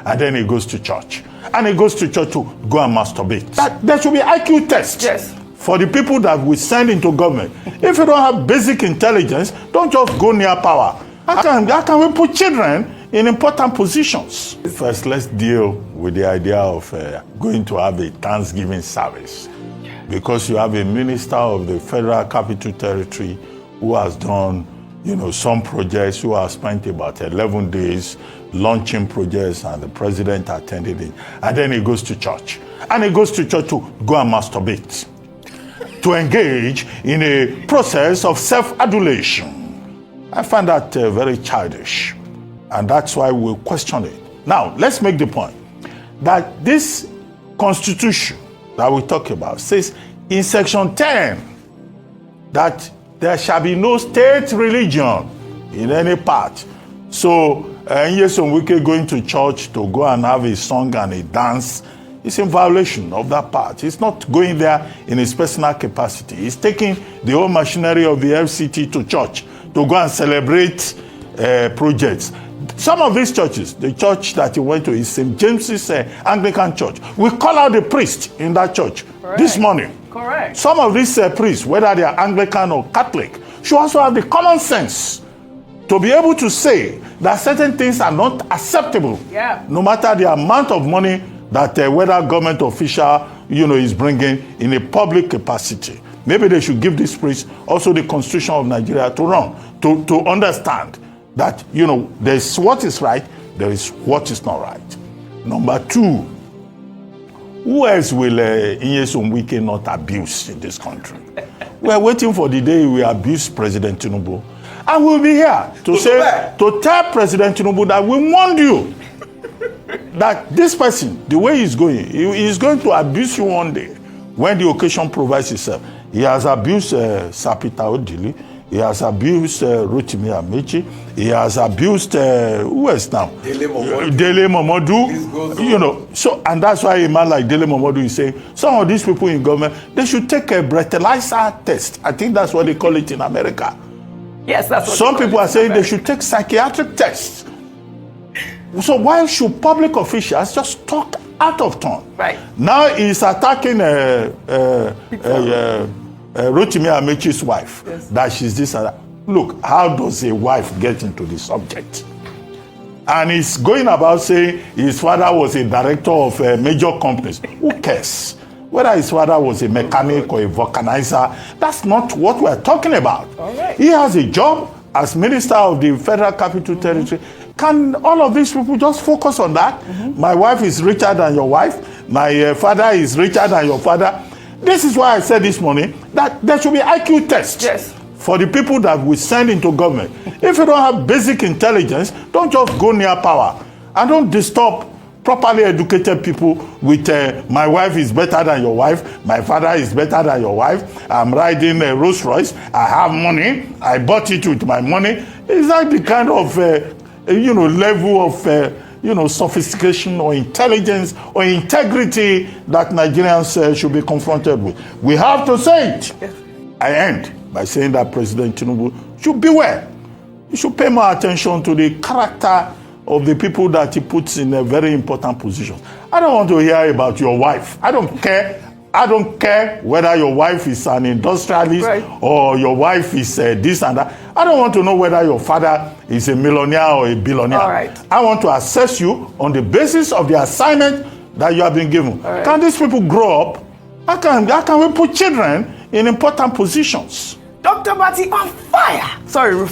and then he goes to church. And he goes to church to go and masturbate. There should be IQ tests. Yes. For the people that we send into government. If you don't have basic intelligence, don't just go near power. How can we put children in important positions? First, let's deal with the idea of going to have a Thanksgiving service. Because you have a minister of the Federal Capital Territory who has done, some projects, who has spent about 11 days launching projects, and the president attended it. And then he goes to church. And he goes to church to go and masturbate, to engage in a process of self-adulation. I find that very childish. And that's why we question it. Now, let's make the point that this constitution that we talk about says in section 10 that there shall be no state religion in any part. So, Nyesom Wike going to church to go and have a song and a dance is in violation of that part. He's not going there in his personal capacity. He's taking the whole machinery of the FCT to church to go and celebrate projects. Some of these churches, the church that he went to is St. James's Anglican Church. We call out the priest in that church this morning. Correct. Some of these priests, whether they are Anglican or Catholic, should also have the common sense to be able to say that certain things are not acceptable, no matter the amount of money that whether government official, is bringing in a public capacity. Maybe they should give this priest also the Constitution of Nigeria to run, to understand that, there's what is right, there is what is not right. Number two, who else will Nyesom Wike not abuse in this country? We are waiting for the day we abuse President Tinubu. And we'll be here to tell President Tinubu that we warned you that this person, the way he's going, he's going to abuse you one day when the occasion provides itself. He has abused Sapita Odili. He has abused Rotimi Amaechi. He has abused who else now? Dele Momodu. So, and that's why a man like Dele Momodu is saying some of these people in government, they should take a breathalyzer test. I think that's what they call it in America. Yes, that's what some people are saying they should take psychiatric tests. So why should public officials just talk out of turn? Right. Now he's attacking Rotimi Amaechi's wife, that she's this and that. Look, how does a wife get into the subject? And he's going about saying his father was a director of major companies. Who cares? Whether his father was a mechanic or a vulcanizer, that's not what we're talking about. Right. He has a job as minister of the Federal Capital Territory. Can all of these people just focus on that? My wife is richer than your wife. My father is richer than your father. This is why I said this morning that there should be IQ tests for the people that we send into government. If you don't have basic intelligence, don't just go near power. And don't disturb properly educated people with my wife is better than your wife, my father is better than your wife, I'm riding a Rolls Royce, I have money, I bought it with my money. Is that the kind of level of sophistication or intelligence or integrity that Nigerians should be confronted with? We have to say it. I end by saying that President Tinubu should beware. He should pay more attention to the character of the people that he puts in a very important position. I don't want to hear about your wife. I don't care. I don't care whether your wife is an industrialist or your wife is this and that. I don't want to know whether your father is a millionaire or a billionaire. All right. I want to assess you on the basis of the assignment that you have been given. Right. Can these people grow up? How can we put children in important positions? Dr. Bati on fire. Sorry,